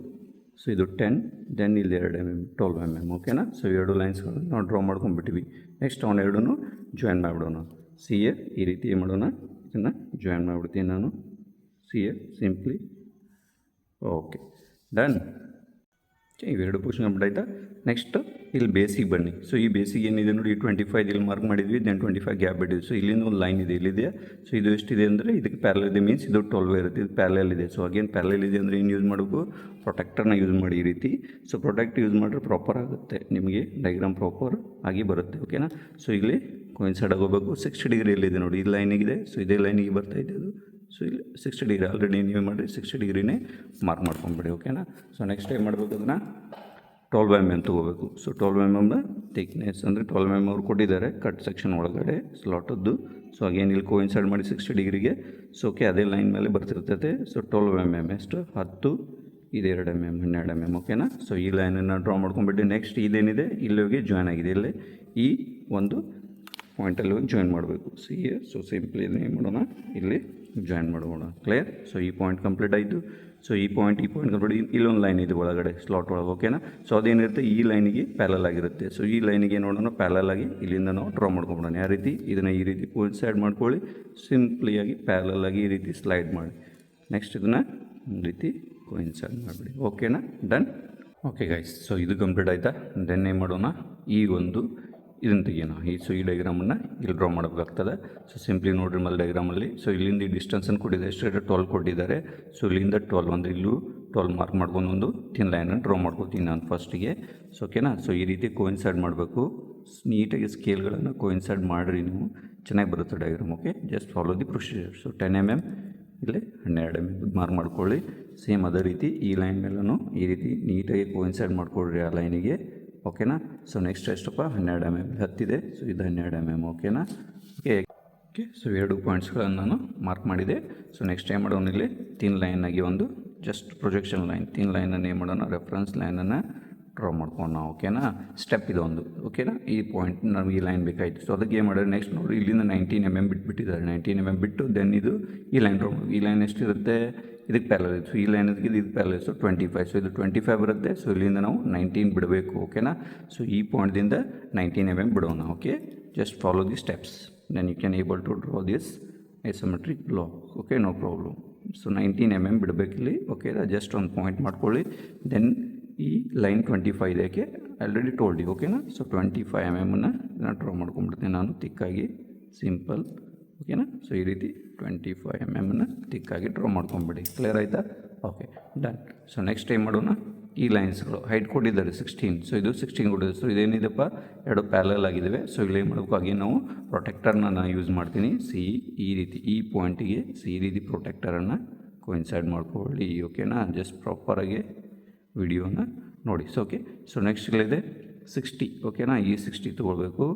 [SPEAKER 1] ಸೊ ಇದು 10 ದೆನ್ ಇಲ್ಲಿ 2 mm 12 mm ಓಕೆನಾ. ಸೊ ಎರಡು ಲೈನ್ಸ್ಗಳನ್ನು ನಾವು ಡ್ರಾ ಮಾಡ್ಕೊಂಡ್ಬಿಟ್ಟಿವಿ. ನೆಕ್ಸ್ಟ್ ಅವನ್ನ ಎರಡೂ ಜಾಯಿನ್ ಮಾಡಿಬಿಡೋಣ. ಸಿ ಎ ಈ ರೀತಿ ಏನು ಮಾಡೋಣ ಇದನ್ನು ಜಾಯಿನ್ ಮಾಡಿಬಿಡ್ತೀನಿ ನಾನು. C A simply okay done. ಇವೆರಡು ಪೋರ್ಷನ್ ಕಂಪ್ಲೀಟ್ ಆಯಿತಾ. ನೆಕ್ಸ್ಟ್ ಇಲ್ಲಿ ಬೇಸಿಗೆ ಬನ್ನಿ. ಸೊ ಈ ಬೇಸಿಗೆ ಏನಿದೆ ನೋಡಿ 25 ಇಲ್ಲಿ ಮಾರ್ಕ್ ಮಾಡಿದ್ವಿ, ದೆನ್ 25 ಗ್ಯಾಪ್ ಬಿಟ್ಟಿದ್ವಿ. ಸೊ ಇಲ್ಲಿಂದ ಒಂದು ಲೈನ್ ಇದೆ, ಇಲ್ಲಿದೆ. ಸೊ ಇದು ಎಷ್ಟಿದೆ ಅಂದರೆ ಇದಕ್ಕೆ ಪ್ಯಾರಲ್ ಇದೆ, ಮೀನ್ಸ್ ಇದು 12 ಇರುತ್ತೆ, ಇದು ಪ್ಯಾರಲ್ ಇದೆ. ಸೊ ಅಗೇನ್ ಪ್ಯಾರಲ್ ಇದೆ ಅಂದರೆ ಏನು ಯೂಸ್ ಮಾಡಬೇಕು, ಪ್ರೊಟೆಕ್ಟರ್ನ ಯೂಸ್ ಮಾಡಿ ಈ ರೀತಿ. ಸೊ ಪ್ರೊಟೆಕ್ಟ್ ಯೂಸ್ ಮಾಡಿದ್ರೆ ಪ್ರಾಪರ್ ಆಗುತ್ತೆ, ನಿಮಗೆ ಡೈಗ್ರಾಮ್ ಪ್ರಾಪರ್ ಆಗಿ ಬರುತ್ತೆ ಓಕೆನಾ. ಸೊ ಇಲ್ಲಿ ಕೋಯಿನ್ಸೈಡ್ ಆಗೋಬೇಕು. 60 ಡಿಗ್ರಿಯಲ್ಲಿದೆ ನೋಡಿ, ಈ ಲೈನಿಗಿದೆ. ಸೊ ಇದೇ ಲೈನಿಗೆ ಬರ್ತಾ ಇದೆ ಅದು. ಸೊ ಇಲ್ಲಿ 60 ಡಿಗ್ರಿ ಆಲ್ರೆಡಿ ನೀವು ಮಾಡಿರಿ, 60 ಡಿಗ್ರಿನೇ ಮಾರ್ಕ್ ಮಾಡ್ಕೊಂಬಿಡಿ ಓಕೆನಾ. ಸೊ ನೆಕ್ಸ್ಟ್ ಏನು ಮಾಡಬೇಕು, ಅದನ್ನು 12 mm ತೊಗೋಬೇಕು. ಸೊ 12 mm ಥಿಕ್ನೆಸ್ ಅಂದರೆ 12 mm ಅವ್ರು ಕೊಟ್ಟಿದ್ದಾರೆ ಕಟ್ ಸೆಕ್ಷನ್ ಒಳಗಡೆ ಸ್ಲಾಟದ್ದು. ಸೊ ಅಗೇನ್ ಇಲ್ಲಿ ಕೋಯಿನ್ಸೈಡ್ ಮಾಡಿ 60 ಡಿಗ್ರಿಗೆ. ಸೊ ಓಕೆ ಅದೇ ಲೈನ್ ಮೇಲೆ ಬರ್ತಿರ್ತೈತೆ. ಸೊ 12 mm ಎಷ್ಟು 10 ಇದು 2 mm 12 mm ಓಕೆನಾ. ಸೊ ಈ ಲೈನನ್ನು ಡ್ರಾ ಮಾಡ್ಕೊಂಡ್ಬಿಟ್ಟು ನೆಕ್ಸ್ಟ್ ಇದೇನಿದೆ ಇಲ್ಲಿ ಹೋಗಿ ಜಾಯ್ನ್ ಆಗಿದೆ, ಇಲ್ಲೇ ಈ ಒಂದು ಪಾಯಿಂಟಲ್ಲಿ ಹೋಗಿ ಜಾಯಿನ್ ಮಾಡಬೇಕು ಸಿ ಎ. ಸೊ ಸಿಂಪ್ಲಿ ಏನು ಮಾಡೋಣ ಇಲ್ಲಿ ಜಾಯಿನ್ ಮಾಡೋಣ. ಕ್ಲಿಯರ್. ಸೊ ಈ ಪಾಯಿಂಟ್ ಕಂಪ್ಲೀಟ್ ಆಯಿತು. ಸೊ ಈ ಪಾಯಿಂಟ್ ಕಂಪ್ಲೀಟ್. ಇಲ್ಲೊಂದು ಲೈನ್ ಇದೆ ಒಳಗಡೆ ಸ್ಲಾಟ್ ಒಳಗೆ ಓಕೆನಾ. ಸೊ ಅದೇನಿರುತ್ತೆ ಈ ಲೈನಿಗೆ ಪ್ಯಾರಲ್ ಆಗಿರುತ್ತೆ. ಸೊ ಈ ಲೈನಿಗೆ ನೋಡೋಣ ಪ್ಯಾರಲ್ ಆಗಿ ಇಲ್ಲಿಂದ ನಾವು ಡ್ರಾ ಮಾಡ್ಕೊಂಬಿಡೋಣ. ಯಾವ ರೀತಿ ಇದನ್ನು ಈ ರೀತಿ ಕೋಯಿನ್ಸೈಡ್ ಮಾಡ್ಕೊಳ್ಳಿ, ಸಿಂಪ್ಲಿಯಾಗಿ ಪ್ಯಾರಲ್ ಆಗಿ ಈ ರೀತಿ ಸ್ಲೈಡ್ ಮಾಡಿ. ನೆಕ್ಸ್ಟ್ ಇದನ್ನು ಈ ರೀತಿ ಕೋಯಿನ್ಸೈಡ್ ಮಾಡಿಬಿಡಿ ಓಕೆನಾ. ಡನ್. ಓಕೆ ಗೈಸ್, ಸೊ ಇದು ಕಂಪ್ಲೀಟ್ ಆಯಿತಾ. ದೆನ್ ಏನು ಮಾಡೋಣ, ಈ ಒಂದು ಇದನ್ನು ತೆಗಿಯೋಣ. ಈ ಡೈಗ್ರಾಮನ್ನು ಇಲ್ಲಿ ಡ್ರಾ ಮಾಡಬೇಕಾಗ್ತದೆ. ಸೊ ಸಿಂಪ್ಲಿ ನೋಡ್ರಿ ಮೇಲೆ ಡೈಗ್ರಾಮಲ್ಲಿ. ಸೊ ಇಲ್ಲಿಂದ ಈ ಡಿಸ್ಟೆನ್ಸನ್ನು ಕೊಟ್ಟಿದ್ದಾರೆ, ಎಷ್ಟು 12 ಕೊಟ್ಟಿದ್ದಾರೆ. ಸೊ ಇಲ್ಲಿಂದ 12 ಅಂದರೆ ಇಲ್ಲೂ 12 ಮಾರ್ಕ್ ಮಾಡ್ಕೊಂಡು ಒಂದು ಥಿನ್ ಲೈನನ್ನು ಡ್ರಾ ಮಾಡ್ಕೊತೀನಿ ನಾನು ಫಸ್ಟಿಗೆ. ಸೊ ಓಕೆನಾ. ಸೊ ಈ ರೀತಿ ಕೋಯಿನ್ಸೈಡ್ ಮಾಡಬೇಕು, ನೀಟಾಗಿ ಸ್ಕೇಲ್ಗಳನ್ನು ಕೋಯಿನ್ಸೈಡ್ ಮಾಡಿರಿ, ನೀವು ಚೆನ್ನಾಗಿ ಬರುತ್ತೆ diagram okay. Just follow the procedure. So 10 mm ಇಲ್ಲಿ 12 mm ಮಾರ್ಕ್ ಮಾಡ್ಕೊಳ್ಳಿ. ಸೇಮ್ ಅದೇ ರೀತಿ ಈ ಲೈನ್ ಮೇಲೂ ಈ ರೀತಿ ನೀಟಾಗಿ ಕೋಯಿನ್ಸೈಡ್ ಮಾಡ್ಕೊಳ್ರಿ ಆ ಲೈನಿಗೆ ಓಕೆನಾ. ಸೊ ನೆಕ್ಸ್ಟ್ ಎಷ್ಟಪ್ಪ 12 mm ಹತ್ತಿದೆ. ಸೊ ಇದು 12 mm ಓಕೆನಾ. ಓಕೆ ಸೊ ಎರಡು ಪಾಯಿಂಟ್ಸ್ಗಳನ್ನು ನಾನು ಮಾರ್ಕ್ ಮಾಡಿದೆ. ಸೊ ನೆಕ್ಸ್ಟ್ ಏನು ಮಾಡೋಣ, ಇಲ್ಲಿ ಥಿನ್ ಲೈನಾಗಿ ಒಂದು ಜಸ್ಟ್ ಪ್ರೊಜೆಕ್ಷನ್ ಲೈನ್ ಥಿನ್ ಲೈನನ್ನು ಏನು ಮಾಡೋಣ, ರೆಫರೆನ್ಸ್ ಲೈನನ್ನು ಡ್ರಾ ಮಾಡ್ಕೊಳ್ಳೋಣ ಓಕೆನಾ. ಸ್ಟೆಪ್ ಇದೊಂದು ಓಕೆನಾ. ಈ ಪಾಯಿಂಟ್ ನಮಗೆ ಈ ಲೈನ್ ಬೇಕಾಯಿತು. ಸೊ ಅದಕ್ಕೆ ಏನು ಮಾಡೋದು, ನೆಕ್ಸ್ಟ್ ನೋಡಿ ಇಲ್ಲಿಂದ 19 mm ಬಿಟ್ಬಿಟ್ಟಿದ್ದಾರೆ. 19 mm ಬಿಟ್ಟು ದೆನ್ ಇದು ಈ ಲೈನ್ ಡ್ರಾ ಮಾಡಿ. ಈ ಲೈನ್ ಎಷ್ಟಿರುತ್ತೆ, ಇದಕ್ಕೆ ಪ್ಯಾರಲ್ ಇದೆ. ಸೊ ಈ ಲೈನ್ ಇದು ಪ್ಯಾರಲ್. ಸೊ 25. ಸೊ ಇದು 25 ಬರುತ್ತೆ. ಸೊ ಇಲ್ಲಿಂದ ನಾವು 19 ಬಿಡಬೇಕು ಓಕೆನಾ. ಸೊ ಈ ಪಾಯಿಂಟ್ದಿಂದ 19 mm ಬಿಡೋಣ okay. Just follow the steps, then you can able to draw this isometric block okay, no problem. So 19 mm ಬಿಡಬೇಕಿಲ್ಲಿ ಓಕೆ. ಜಸ್ಟ್ ಒಂದು ಪಾಯಿಂಟ್ ಮಾಡ್ಕೊಳ್ಳಿ. ದೆನ್ ಈ ಲೈನ್ 25 ಇದಕ್ಕೆ ಆಲ್ರೆಡಿ ಟೋಲ್ಡ್ ಯು ಓಕೆನಾ. ಸೊ 25 mm ನಾನು ಡ್ರಾ ಮಾಡ್ಕೊಂಡ್ಬಿಡ್ತೀನಿ ನಾನು ತಿಕ್ಕಾಗಿ, ಸಿಂಪಲ್ ಓಕೆನಾ. ಸೊ ಈ ರೀತಿ 25 mm ತಿಕ್ಕಾಗಿ ಡ್ರಾ ಮಾಡ್ಕೊಂಬಿಡಿ. ಕ್ಲಿಯರ್ ಆಯಿತಾ. Okay done. ಸೊ ನೆಕ್ಸ್ಟ್ ಏನು ಮಾಡೋಣ, ಈ ಲೈನ್ಸ್ಗಳು ಹೈಟ್ ಕೊಟ್ಟಿದ್ದಾರೆ 16. ಸೊ ಇದು 16 ಕೊಟ್ಟಿದೆ. ಸೊ ಇದೇನಿದೆಪ್ಪ ಎರಡು ಪ್ಯಾರಲ್ ಆಗಿದ್ದಾವೆ. ಸೊ ಇಲ್ಲಿ ಏನು ಮಾಡಬೇಕು, ಹಾಗೆ ನಾವು ಪ್ರೊಟೆಕ್ಟರ್ನ ನಾನು ಯೂಸ್ ಮಾಡ್ತೀನಿ. ಈ ರೀತಿ ಈ ಪಾಯಿಂಟಿಗೆ ಈ ರೀತಿ ಪ್ರೊಟೆಕ್ಟರನ್ನು ಕೋಯಿನ್ಸೈಡ್ ಮಾಡ್ಕೊಳ್ಳಿ ಓಕೆನಾ. ಜಸ್ಟ್ ಪ್ರಾಪರಾಗಿ ವಿಡಿಯೋನ ನೋಡಿ. So okay. ಸೊ ನೆಕ್ಸ್ಟ್ ಇಲ್ಲಿದೆ 60 ಓಕೆನಾ. ಈ 60 ತೊಗೊಳ್ಬೇಕು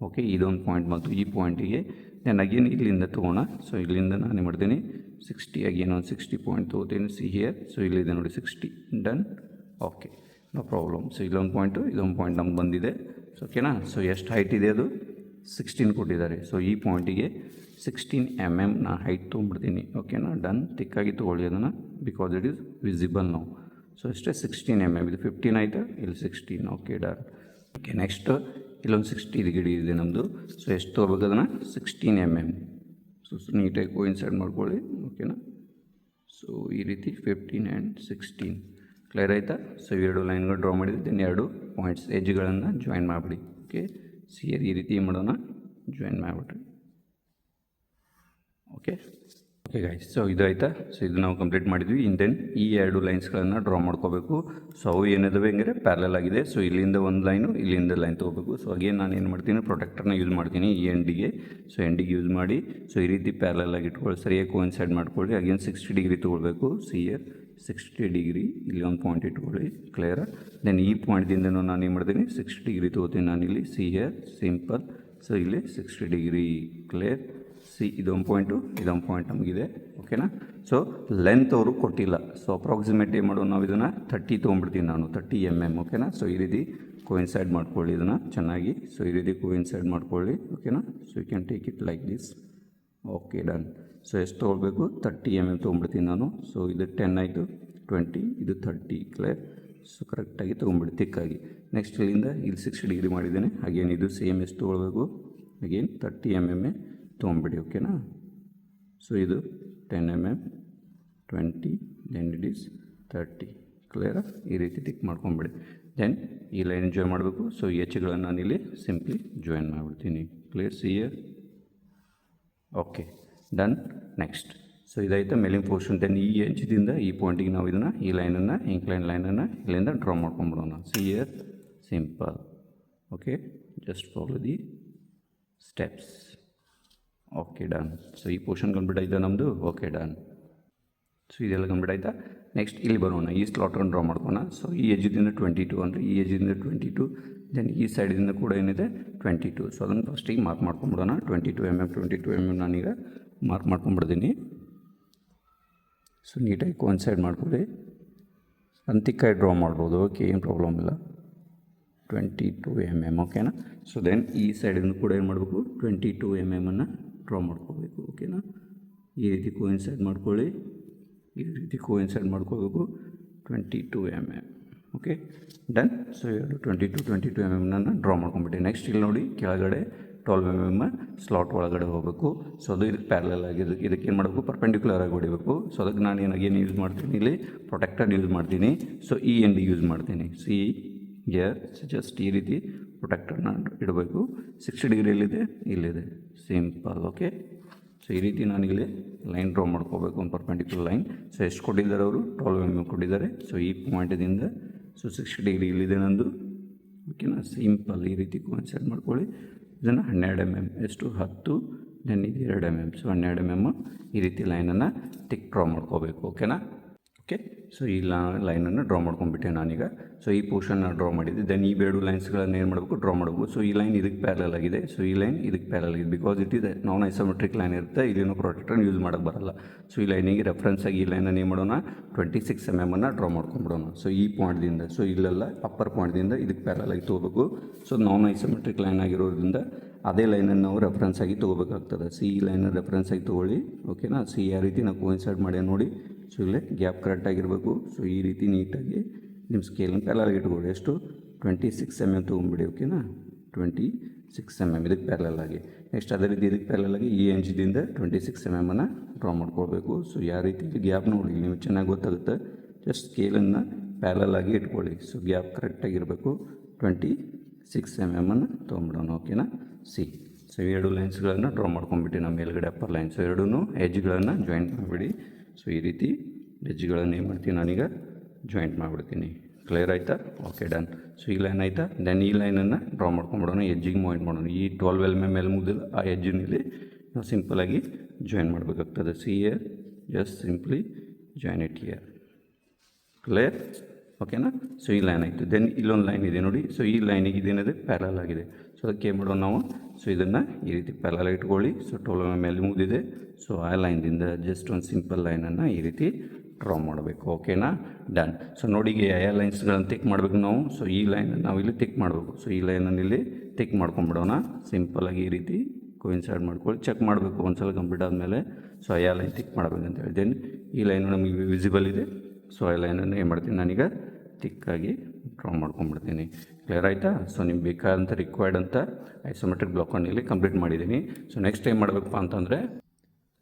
[SPEAKER 1] ಓಕೆ. ಇದೊಂದು ಪಾಯಿಂಟ್ ಮತ್ತು ಈ ಪಾಯಿಂಟಿಗೆ ದೆನ್ ಅಗೇನ್ ಇಲ್ಲಿಂದ ತೊಗೋಣ. ಸೊ ಇಲ್ಲಿಂದ ನಾನು ಮಾಡ್ತೀನಿ 60 ಅಗೇನ್ ಒಂದು 60 ಪಾಯಿಂಟ್ ತೊಗೋತೀನಿ ಸಿ ಹಿಯರ್. ಸೊ ಇಲ್ಲಿದೆ ನೋಡಿ 60 done okay, no problem. So ಇಲ್ಲೊಂದು ಪಾಯಿಂಟು ಇದೊಂದು ಪಾಯಿಂಟ್ ನಮ್ಗೆ ಬಂದಿದೆ. ಸೊ ಓಕೆನಾ. ಸೊ ಎಷ್ಟು ಹೈಟ್ ಇದೆ, ಅದು 16 ಕೊಟ್ಟಿದ್ದಾರೆ. ಸೊ ಈ ಪಾಯಿಂಟಿಗೆ 16 mm ನಾ ಹೈಟ್ ತೊಗೊಂಡ್ಬಿಡ್ತೀನಿ ಓಕೆನಾ. ಡನ್. ತಿಕ್ಕಾಗಿ ತೊಗೊಳ್ಳಿ ಅದನ್ನು, ಬಿಕಾಸ್ ಇಟ್ ಈಸ್ ವಿಸಿಬಲ್ ನಾವು. ಸೊ ಅಷ್ಟೇ 16 mm. ಇದು 15 ಆಯಿತಾ, ಇಲ್ಲಿ 16 ಓಕೆ ಡನ್. ಓಕೆ ನೆಕ್ಸ್ಟ್ ಇಲ್ಲೊಂದು 60 ಡಿಗ್ರಿ ಇದೆ ನಮ್ಮದು. ಸೊ ಎಷ್ಟು ತೊಗೋಬೇಕು ಅದನ್ನು 16 mm. ಸೊ ನೀಟಾಗಿ ಕೋಯಿನ್ಸೈಡ್ ಮಾಡ್ಕೊಳ್ಳಿ ಓಕೆನಾ. ಸೊ ಈ ರೀತಿ 15 ಆ್ಯಂಡ್ 16 ಕ್ಲಿಯರ್ ಆಯಿತಾ. ಸೊ ಎರಡು ಲೈನ್ಗಳು ಡ್ರಾ ಮಾಡಿದ್ದೀನಿ, ಎರಡು ಪಾಯಿಂಟ್ಸ್ ಎಜ್ಗಳನ್ನು ಜಾಯಿನ್ ಮಾಡಿಬಿಡಿ ಓಕೆ. ಸಿಯರ್ ಈ ರೀತಿ ಮಾಡೋಣ, ಜಾಯಿನ್ ಮಾಡಿಬಿಡ್ರಿ ಓಕೆ. ಓಕೆ ಗೈಸ್, ಸೊ ಇದು ಆಯಿತಾ. ಸೊ ಇದು ನಾವು ಕಂಪ್ಲೀಟ್ ಮಾಡಿದ್ವಿ. ದೆನ್ ಈ ಎರಡು ಲೈನ್ಸ್ಗಳನ್ನು ಡ್ರಾ ಮಾಡ್ಕೋಬೇಕು. ಸೊ ಅವು ಏನಿದಾವೆ ಹೆಂಗೆ ಪ್ಯಾರಲ್ ಆಗಿದೆ. ಸೊ ಇಲ್ಲಿಂದ ಒಂದು ಲೈನು, ಇಲ್ಲಿಂದ ಲೈನ್ ತೊಗೋಬೇಕು. ಸೊ ಅಗೇನ್ ನಾನು ಏನು ಮಾಡ್ತೀನಿ, ಪ್ರೊಟೆಕ್ಟರ್ನ ಯೂಸ್ ಮಾಡ್ತೀನಿ ಈ ಎಂಡಿಗೆ. ಸೊ ಎಂಡಿಗೆ ಯೂಸ್ ಮಾಡಿ ಸೊ ಈ ರೀತಿ ಪ್ಯಾರಲ್ ಆಗಿ ಇಟ್ಕೊಳ್ಳಿ, ಸರಿಯಾಗಿ ಕೋಯಿನ್ಸೈಡ್ ಮಾಡ್ಕೊಳ್ಳಿ. ಅಗೇನ್ 60 ಡಿಗ್ರಿ ತೊಗೊಳ್ಬೇಕು. ಸಿಯರ್ 60 ಡಿಗ್ರಿ ಇಲ್ಲಿ ಒಂದು ಪಾಯಿಂಟ್ ಇಟ್ಕೊಳ್ಳಿ. ಕ್ಲಿಯರ್. ದೆನ್ ಈ ಪಾಯಿಂಟ್ದಿಂದನೂ ನಾನು ಏನು ಮಾಡ್ತೀನಿ 60 ಡಿಗ್ರಿ ತೊಗೋತೀನಿ ನಾನಿಲ್ಲಿ. ಸಿಯರ್ ಸಿಂಪಲ್. ಸೊ ಇಲ್ಲಿ 60 ಡಿಗ್ರಿ ಕ್ಲಿಯರ್. ಸಿ ಇದೊಂದು ಪಾಯಿಂಟು ಇದೊಂದು ಪಾಯಿಂಟ್ ನಮಗಿದೆ ಓಕೆನಾ. ಸೊ ಲೆಂತ್ ಅವರು ಕೊಟ್ಟಿಲ್ಲ. ಸೊ ಅಪ್ರಾಕ್ಸಿಮೇಟ್ ಏನು ಮಾಡೋಣ ನಾವು ಇದನ್ನು 30 ತೊಗೊಂಡ್ಬಿಡ್ತೀನಿ ನಾನು 30 mm ಓಕೆನಾ. ಸೊ ಈ ರೀತಿ ಕೋಇನ್ಸೈಡ್ ಮಾಡ್ಕೊಳ್ಳಿ ಇದನ್ನು ಚೆನ್ನಾಗಿ. ಸೊ ಈ ರೀತಿ ಕೋಇನ್ಸೈಡ್ ಮಾಡ್ಕೊಳ್ಳಿ ಓಕೆನಾ. So you can take it like this. Okay done. So ಎಷ್ಟು ತೊಗೊಳ್ಬೇಕು 30 mm ತೊಗೊಂಡ್ಬಿಡ್ತೀನಿ ನಾನು. ಸೊ ಇದು 10 ಆಯಿತು, 20 ಇದು 30 ಕ್ಲಿಯರ್. ಸೊ ಕರೆಕ್ಟಾಗಿ ತೊಗೊಂಡ್ಬಿಡಿ ತಿಕ್ಕಾಗಿ. ನೆಕ್ಸ್ಟ್ ಇಲ್ಲಿಂದ ಇಲ್ಲಿ 60 ಡಿಗ್ರಿ ಮಾಡಿದ್ದೇನೆ. ಅಗೇನ್ ಇದು ಸೇಮ್ ಎಷ್ಟು ತೊಗೊಳ್ಬೇಕು, ಅಗೇನ್ 30 mm ತೊಗೊಂಬಿಡಿ ಓಕೆನಾ. ಸೊ ಇದು 10 mm 20 ದೆನ್ ಇಟ್ ಈಸ್ 30 ಕ್ಲಿಯರಾ. ಈ ರೀತಿ ಟಿಕ್ ಮಾಡ್ಕೊಂಬಿಡಿ. ದೆನ್ ಈ ಲೈನ್ ಜಾಯ್ನ್ ಮಾಡಬೇಕು. ಸೊ ಈ ಎಚ್ಗಳನ್ನು ನಾನಿಲ್ಲಿ ಸಿಂಪ್ಲಿ ಜಾಯಿನ್ ಮಾಡಿಬಿಡ್ತೀನಿ. Clear see here. Okay done. Next so ಇದಾಯಿತು ಮೇಲಿನ ಪೋರ್ಷನ್. ದೆನ್ ಈ ಎಡ್ಜ್ದಿಂದ ಈ ಪಾಯಿಂಟಿಗೆ ನಾವು ಇದನ್ನು ಈ ಲೈನನ್ನು ಇಂಕ್ಲೈನ್ ಲೈನನ್ನು ಇಲ್ಲಿಂದ ಡ್ರಾ ಮಾಡ್ಕೊಂಬಿಡೋಣ. See here simple. Okay just follow the steps. Okay done. So ಈ ಪೋರ್ಷನ್ ಕಂಪ್ಲೀಟ್ ಆಯಿತಾ ನಮ್ಮದು. Okay done. ಸೊ ಇದೆಲ್ಲ ಕಂಪ್ಲೀಟ್ ಆಯಿತಾ. ನೆಕ್ಸ್ಟ್ ಇಲ್ಲಿ ಬರೋಣ, ಈ ಸ್ಲಾಟನ್ನು ಡ್ರಾ ಮಾಡ್ಕೋಣ. ಸೊ ಈ ಎಜ್ಜಿಂದ 22 ಅಂದರೆ ಈ ಎಜ್ಜಿಂದ 22. ದೆನ್ ಈ ಸೈಡಿಂದ ಕೂಡ ಏನಿದೆ 22. ಸೊ ಅದನ್ನು ಫಸ್ಟಿಗೆ ಮಾರ್ಕ್ ಮಾಡ್ಕೊಂಬಿಡೋಣ. 22 mm ನಾನೀಗ ಮಾರ್ಕ್ ಮಾಡ್ಕೊಂಬಿಡ್ತೀನಿ. ಸೊ ನೀಟಾಗಿ ಕೋಇನ್ಸೈಡ್ ಮಾಡ್ಕೊಳ್ಳಿ. ಅಂತಿಕ್ಕಾಗಿ ಡ್ರಾ ಮಾಡ್ಬೋದು. ಓಕೆ ಏನು ಪ್ರಾಬ್ಲಮ್ ಇಲ್ಲ. 22 mm ಓಕೆನಾ. ಸೊ ದೆನ್ ಈ ಸೈಡಿಂದ ಕೂಡ ಏನು ಮಾಡಬೇಕು 22 mm ಡ್ರಾ ಮಾಡ್ಕೋಬೇಕು ಓಕೆನಾ. ಈ ರೀತಿ ಕೋಇನ್ಸೈಡ್ ಮಾಡ್ಕೊಳ್ಳಿ. ಈ ರೀತಿ ಕೋಇನ್ಸೈಡ್ ಮಾಡ್ಕೋಬೇಕು 22 mm ಓಕೆ ಡನ್. ಸೊ ಎರಡು 22 mm ಡ್ರಾ ಮಾಡ್ಕೊಂಬಿಟ್ಟು ನೆಕ್ಸ್ಟ್ ಇಲ್ಲಿ ನೋಡಿ ಕೆಳಗಡೆ 12 mm ಸ್ಲಾಟ್ ಒಳಗಡೆ ಹೋಗಬೇಕು. ಸೊ ಅದು ಇದಕ್ಕೆ ಪ್ಯಾರಲಲ್ ಆಗಿ ಇದಕ್ಕೆ ಏನು ಮಾಡಬೇಕು ಪರ್ಪೆಂಡಿಕ್ಯುಲರ್ ಆಗಿ ಹೊಡಿಬೇಕು. ಸೊ ಅದಕ್ಕೆ ನಾನು ಏನು ಯೂಸ್ ಮಾಡ್ತೀನಿ ಇಲ್ಲಿ ಪ್ರೊಟೆಕ್ಟರ್ ಯೂಸ್ ಮಾಡ್ತೀನಿ. ಸೊ ಈ ಎಂಡ್ ಯೂಸ್ ಮಾಡ್ತೀನಿ. ಸಿ ಇಯರ್ ಜಸ್ಟ್ ಈ ರೀತಿ ಪ್ರೊಟೆಕ್ಟರ್ನ ಇಡಬೇಕು. 60 ಡಿಗ್ರಿಯಲ್ಲಿದೆ, ಇಲ್ಲಿದೆ ಸಿಂಪಲ್ ಓಕೆ. ಸೊ ಈ ರೀತಿ ನಾನಿಲ್ಲಿ ಲೈನ್ ಡ್ರಾ ಮಾಡ್ಕೋಬೇಕು, ಒಂದು ಪರ್ಪೆಂಡಿಕ್ಯುಲರ್ ಲೈನ್. ಸೊ ಎಷ್ಟು ಕೊಟ್ಟಿದ್ದಾರೆ ಅವರು 12 mm ಕೊಟ್ಟಿದ್ದಾರೆ. ಸೊ ಈ ಪಾಯಿಂಟಿಂದ ಸೊ 60 ಡಿಗ್ರಿ ಇಲ್ಲಿದೆ ನಂದು ಓಕೆನಾ. ಸಿಂಪಲ್ ಈ ರೀತಿ ಕೋಇನ್ಸೈಡ್ ಮಾಡ್ಕೊಳ್ಳಿ. ಇದನ್ನು 12 mm ಎಷ್ಟು 10 ದೆನ್ ಇದು 2 mm. ಸೊ 12 mm ಈ ರೀತಿ ಲೈನನ್ನು ಟಿಕ್ ಡ್ರಾ ಮಾಡ್ಕೋಬೇಕು ಓಕೆನಾ. ಓಕೆ ಸೊ ಈ ಲೈನನ್ನು ಡ್ರಾ ಮಾಡ್ಕೊಂಡ್ಬಿಟ್ಟೆ ನಾನೀಗ. ಸೊ ಈ ಪೋರ್ಷನ್ನ ಡ್ರಾ ಮಾಡಿದ್ದೆ. ದೆನ್ ಈ ಬೇಡು ಲೈನ್ಸ್ಗಳನ್ನು ಏನು ಮಾಡಬೇಕು ಡ್ರಾ ಮಾಡಬೇಕು. ಸೊ ಈ ಲೈನ್ ಇದಕ್ಕೆ ಪ್ಯಾರಲ್ ಆಗಿದೆ. ಸೊ ಈ ಲೈನ್ ಇದಕ್ಕೆ ಪ್ಯಾರಲ್ ಆಗಿದೆ ಬಿಕಾಸ್ ಇಟ್ ಇದೆ ನಾನ್ ಐಸೋಮೆಟ್ರಿಕ್ ಲೈನ್ ಇರುತ್ತೆ. ಇಲ್ಲಿನೂ ಪ್ರೊಟೆಕ್ಟರ್ನ ಯೂಸ್ ಮಾಡೋಕ್ಕೆ ಬರಲ್ಲ. ಸೊ ಈ ಲೈನಿಗೆ ರೆಫರೆನ್ಸ್ ಆಗಿ ಈ ಲೈನನ್ನು ಏನು ಮಾಡೋಣ 26 mm ಡ್ರಾ ಮಾಡ್ಕೊಂಡ್ಬಿಡೋಣ. ಸೊ ಈ ಪಾಯಿಂಟ್ದಿಂದ ಸೊ ಇಲ್ಲೆಲ್ಲ ಅಪ್ಪರ್ ಪಾಯಿಂಟ್ದಿಂದ ಇದಕ್ಕೆ ಪ್ಯಾರಲ್ ಆಗಿ ತೊಗೋಬೇಕು. ಸೊ ನಾನ್ ಐಸೋಮೆಟ್ರಿಕ್ ಲೈನ್ ಆಗಿರೋದ್ರಿಂದ ಅದೇ ಲೈನನ್ನು ನಾವು ರೆಫರೆನ್ಸ್ ಆಗಿ ತೊಗೋಬೇಕಾಗ್ತದೆ. ಸಿ ಈ ಲೈನನ್ನು ರೆಫರೆನ್ಸ್ ಆಗಿ ತೊಗೊಳ್ಳಿ ಓಕೆನಾ. ಸಿ ಯಾವ ರೀತಿ ನಾವು ಕೋಇನ್ಸೈಡ್ ಮಾಡಿ ನೋಡಿ. ಸೊ ಇಲ್ಲೇ ಗ್ಯಾಪ್ ಕರೆಕ್ಟಾಗಿರಬೇಕು. ಸೊ ಈ ರೀತಿ ನೀಟಾಗಿ ನಿಮ್ಮ ಸ್ಕೇಲನ್ನು ಪ್ಯಾರಲ್ ಇಟ್ಕೊಳ್ಳಿ. ಎಷ್ಟು 26 mm ತೊಗೊಂಬಿಡಿ ಓಕೆನಾ. 26 mm ಇದಕ್ಕೆ ಪ್ಯಾರಲ್ ಆಗಿ. ನೆಕ್ಸ್ಟ್ ಅದೇ ರೀತಿ ಇದಕ್ಕೆ ಪ್ಯಾರಲ್ ಆಗಿ ಈ ಎಂಜಿದಿಂದ 26 mm ಡ್ರಾ ಮಾಡ್ಕೊಳ್ಬೇಕು. ಸೊ ಯಾವ ರೀತಿ ಗ್ಯಾಪ್ ನೋಡಿ ನೀವು ಚೆನ್ನಾಗಿ ಗೊತ್ತಾಗುತ್ತೆ. ಜಸ್ಟ್ ಸ್ಕೇಲನ್ನು ಪ್ಯಾರಲ್ ಆಗಿ ಇಟ್ಕೊಳ್ಳಿ. ಸೊ ಗ್ಯಾಪ್ ಕರೆಕ್ಟಾಗಿರಬೇಕು. 26 mm ತೊಗೊಂಬಿಡೋಣ ಓಕೆನಾ. ಸಿ ಸೊ ಎರಡು ಲೈನ್ಸ್ಗಳನ್ನು ಡ್ರಾ ಮಾಡ್ಕೊಂಡ್ಬಿಟ್ಟು ನಮ್ಮ ಮೇಲ್ಗಡೆ ಅಪ್ಪರ್ ಲೈನ್ಸ್ ಎರಡೂ ಎಜ್ಗಳನ್ನು ಜಾಯಿಂಟ್ ಮಾಡಿಬಿಡಿ. ಸೊ ಈ ರೀತಿ ಎಜ್ಗಳನ್ನು ಏನು ಮಾಡ್ತೀನಿ ನಾನೀಗ ಜಾಯಿಂಟ್ ಮಾಡಿಬಿಡ್ತೀನಿ. ಕ್ಲಿಯರ್ ಆಯಿತಾ. Okay done. ಸೊ ಈ ಲೈನ್ ಆಯಿತಾ. ದೆನ್ ಈ ಲೈನನ್ನು ಡ್ರಾ ಮಾಡ್ಕೊಂಬಿಡೋಣ, ಎಜ್ಜಿಗೆ ಪಾಯಿಂಟ್ ಮಾಡೋಣ. ಈ 12 mm ಮೇಲೆ ಮುಗಿದಿಲ್ಲ ಆ ಎಜ್ಜಿನಲ್ಲಿ ನಾವು ಸಿಂಪಲಾಗಿ ಜಾಯಿನ್ ಮಾಡಬೇಕಾಗ್ತದೆ. C year just simply join it year. Clear ಓಕೆನಾ. ಸೊ ಈ ಲೈನ್ ಆಯಿತು. ದೆನ್ ಇಲ್ಲೊಂದು ಲೈನ್ ಇದೆ ನೋಡಿ. ಸೊ ಈ ಲೈನಿಗೆ ಇದೇನಿದೆ ಪ್ಯಾರಲ್ ಆಗಿದೆ. ಸೊ ಅದಕ್ಕೆ ಏನು ಮಾಡೋಣ ನಾವು. ಸೊ ಇದನ್ನು ಈ ರೀತಿ ಪ್ಯಾರಲ್ ಇಟ್ಕೊಳ್ಳಿ. ಸೊ 12 mm ಮೇಲೆ ಮುಗಿದಿದೆ. ಸೊ ಆ ಲೈನ್ದಿಂದ ಜಸ್ಟ್ ಒಂದು ಸಿಂಪಲ್ ಲೈನನ್ನು ಈ ರೀತಿ ಡ್ರಾ ಮಾಡಬೇಕು ಓಕೆನಾ. ಡನ್. ಸೊ ನೋಡಿ ಈಗ ಯಾವ ಲೈನ್ಸ್ಗಳನ್ನು ಟಿಕ್ ಮಾಡಬೇಕು ನಾವು. ಸೊ ಈ ಲೈನನ್ನು ನಾವು ಇಲ್ಲಿ ಟಿಕ್ ಮಾಡಬೇಕು. ಸೊ ಈ ಲೈನನ್ನು ಇಲ್ಲಿ ಟಿಕ್ ಮಾಡ್ಕೊಂಬಿಡೋಣ. ಸಿಂಪಲಾಗಿ ಈ ರೀತಿ ಕೋಇನ್ಸೈಡ್ ಮಾಡ್ಕೊಳ್ಳಿ. ಚೆಕ್ ಮಾಡಬೇಕು ಒಂದು ಸಲ ಕಂಪ್ಲೀಟ್ ಆದಮೇಲೆ. ಸೊ ಯಾವ ಲೈನ್ ಟಿಕ್ ಮಾಡಬೇಕಂತೇಳಿ. ದೆನ್ ಈ ಲೈನು ನಮಗೆ ವಿಸಿಬಲ್ ಇದೆ. ಸೊ ಆ ಲೈನನ್ನು ಏನು ಮಾಡ್ತೀನಿ ನಾನೀಗ ತಿಕ್ಕಾಗಿ ಡ್ರಾ ಮಾಡ್ಕೊಂಡ್ಬಿಡ್ತೀನಿ. ಕ್ಲಿಯರ್ ಆಯಿತಾ. ಸೊ ನಿಮ್ಗೆ ಬೇಕಾದಂಥ ರಿಕ್ವೈರ್ಡ್ ಅಂತ ಐಸೋಮೆಟ್ರಿಕ್ ಬ್ಲಾಕನ್ನು ಇಲ್ಲಿ ಕಂಪ್ಲೀಟ್ ಮಾಡಿದ್ದೀನಿ. ಸೊ ನೆಕ್ಸ್ಟ್ ಏನು ಮಾಡಬೇಕಪ್ಪ ಅಂತಂದರೆ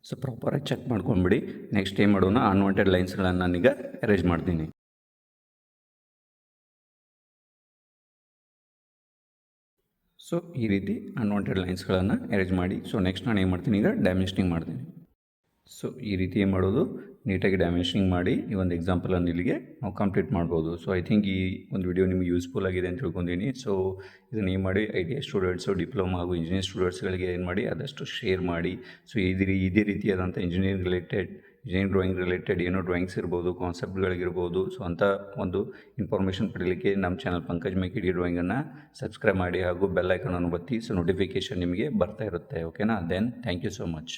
[SPEAKER 1] ಸೊ ಪ್ರಾಪರಾಗಿ ಚೆಕ್ ಮಾಡ್ಕೊಂಬಿಡಿ. ನೆಕ್ಸ್ಟ್ ಏನು ಮಾಡೋಣ ಅನ್ವಾಂಟೆಡ್ ಲೈನ್ಸ್ಗಳನ್ನು ನಾನೀಗ ಅರೇಂಜ್ ಮಾಡ್ತೀನಿ. ಸೊ ಈ ರೀತಿ ಅನ್ವಾಂಟೆಡ್ ಲೈನ್ಸ್ಗಳನ್ನು ಅರೇಂಜ್ ಮಾಡಿ. ಸೊ ನೆಕ್ಸ್ಟ್ ನಾನು ಏನು ಮಾಡ್ತೀನಿ ಈಗ ಡೈಮೆನ್ಷನಿಂಗ್ ಮಾಡ್ತೀನಿ. ಸೊ ಈ ರೀತಿ ಏನು ಮಾಡೋದು ನೀಟಾಗಿ ಡೈಮೆನ್ಷನಿಂಗ್ ಮಾಡಿ ಈ ಒಂದು ಎಕ್ಸಾಂಪಲನ್ನು ಇಲ್ಲಿಗೆ ನಾವು ಕಂಪ್ಲೀಟ್ ಮಾಡ್ಬೋದು. ಸೊ ಐ ಥಿಂಕ್ ಈ ಒಂದು ವಿಡಿಯೋ ನಿಮಗೆ ಯೂಸ್ಫುಲ್ ಆಗಿದೆ ಅಂತ ತಿಳ್ಕೊಂಡಿದ್ದೀನಿ. ಸೊ ಇದನ್ನು ಏನು ಮಾಡಿ ITI ಸ್ಟೂಡೆಂಟ್ಸು ಡಿಪ್ಲೊಮಾ ಹಾಗೂ ಇಂಜಿನಿಯರಿಂಗ್ ಸ್ಟೂಡೆಂಟ್ಸ್ಗಳಿಗೆ ಏನು ಮಾಡಿ ಆದಷ್ಟು ಶೇರ್ ಮಾಡಿ. ಸೊ ಇದೇ ರೀತಿಯಾದಂಥ ಇಂಜಿನಿಯರಿಂಗ್ ರಿಲೇಟೆಡ್ ಏನು ಡ್ರಾಯಿಂಗ್ ರಿಲೇಟೆಡ್ ಏನೋ ಡ್ರಾಯಿಂಗ್ಸ್ ಇರ್ಬೋದು, ಕಾನ್ಸೆಪ್ಟ್ಗಳಿಗಿರ್ಬೋದು. ಸೊ ಅಂಥ ಒಂದು ಇನ್ಫಾರ್ಮೇಷನ್ ಪಡೀಲಿಕ್ಕೆ ನಮ್ಮ ಚಾನಲ್ ಪಂಕಜ್ ಮೇಕಿಡಿ ಡ್ರಾಯಿಂಗನ್ನು ಸಬ್ಸ್ಕ್ರೈಬ್ ಮಾಡಿ ಹಾಗೂ ಬೆಲ್ ಐಕನನ್ನು ಒತ್ತಿ. ಸೊ ನೋಟಿಫಿಕೇಷನ್ ನಿಮಗೆ ಬರ್ತಾ ಇರುತ್ತೆ. ಓಕೆನಾ? Then thank you so much.